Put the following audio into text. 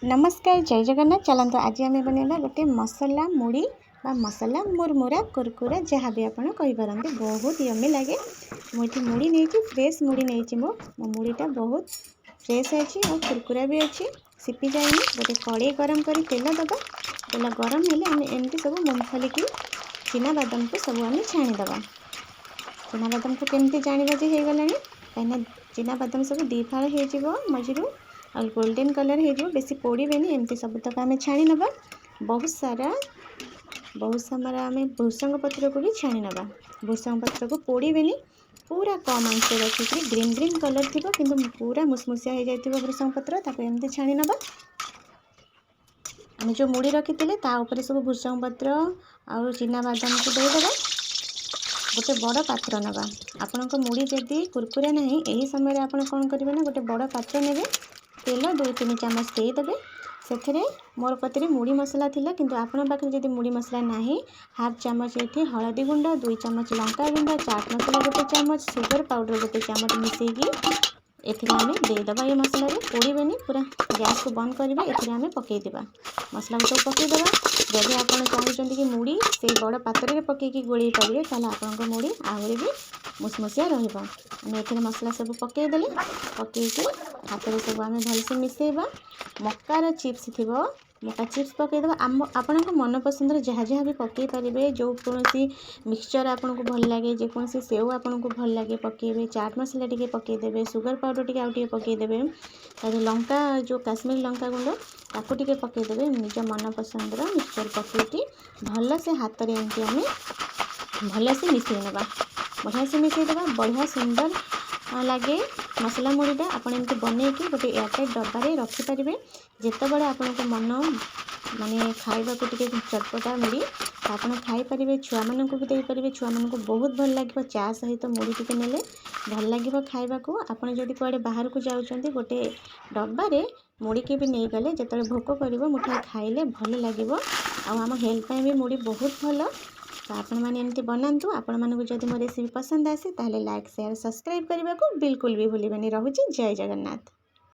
नमस्कार जय जगन्नाथ। चलते आज आम बनेगा गोटे मसला मुड़ी मसला मुरमुरा कुरकुरा जहाँ भी आपड़ कहींपार बहुत यमी लगे। मुझे मुड़ी नहीं फ्रेश मुड़ी नहीं मो मुड़ीटा बहुत फ्रेश अच्छी और कुरकुरा भी अच्छी सिपी जाए। गोटे कड़े गरम कर तेल दबा तेल गरम हेले आम एमती सब मूंगफली की चिना बादाम को सब आम छाणीदे। चिना बादाम को केमती जाना जे हो गला कहीं चिना बादाम सब दी फाड़ हो मझिरू और गोल्डन कलर हो बेसी पोड़ेनि एमती सब तक आम छाणी नवा। बहुत सारा आम भृषंग पत्र को भी छाणी नवा। भृषंग पत्र को पोड़ेनि पूरा कम आंच रखिक ग्रीन ग्रीन कलर थी कि पूरा मुसमुसिया हो जाए भृषंग पत्र ताको एमती छाणी नवा। आम जो मुड़ी रखी थे सब भृषंग पत्र और चिना बादाम को देदेबा। गोटे बड़ पात्र नवा आपण मुड़ी जदि कुरकुरा ना यही समय आप कौन करेंगे ना गोटे बड़ पात्र ने तेल 2-3 चामच देदेवे। से मोर कति मुड़ी मसला थिला किंतु आपण पाखे जदि मुड़ी मसला ना हाफ चामच ये हलदी गुंड 2 चामच लंका गुंड चाट मसला गोटे चामच सुगर पाउडर गोटे चामच मिसेकी आम देदेबा। ये मसला पोड़ेनि पूरा गैस को बंद करवा एम पकईदेवा मसला को सब पकईदेवा। जदि आप चाहते कि मुड़ी से बड़ पात्र पकईकी गोल पारे ताले आपंक मुड़ी आहरी भी मुसमुसिया रही। मसला सब पकईदे पकईकी हाथ में सब आम भलसे मिसेबा। मकार चिप्स थी मका चिप्स पकईदेवा। आपण मन पसंद जहाँ जहाँ भी पकई पारे जो कौन मिक्सचर आपन को भल लगे जेकोसी सेव आपन को भल लगे पकईबे। चाट मसला टी पकईदेवे सुगर पाउडर टी आउ पकईदेवे लंका जो काश्मीर लंका गुंड ताको टी पकईदेवे। निज मन पसंद मिक्सचर पकईकी भल से हाथ में एमती आम भल से मिसई नवा। बढ़िया से मिसईदेवा बढ़िया सुंदर लगे मसला मुड़ीटा। आप एमती बनईकी गोटे एयरटाइट डब्बारे रखिपारे जिते बड़े आपण मन माने खाइबा को टिके चटपटा मुड़ी आप खाईपारे। छुआ मान को भी देपारे छुआ मान को बहुत भल लगे चा सहित मुड़ी टिके नेले भल लगे खाइबा को। आपड़ जदि कुआडे बाहर को जाउछंती गोटे डब्बारे मुड़ी के भी नहीं गले जिते भोक कर मुठे खाइले भल लगे। आम हेल्थ भी मुड़ी बहुत भल। तो आपण मैंने एमती बनातु। आपण मानक जदि मो रेसिपी पसंद आसे ताहले लाइक शेयर सब्सक्राइब करने को बिल्कुल भी भूलिबेनि। रहुछि जय जगन्नाथ।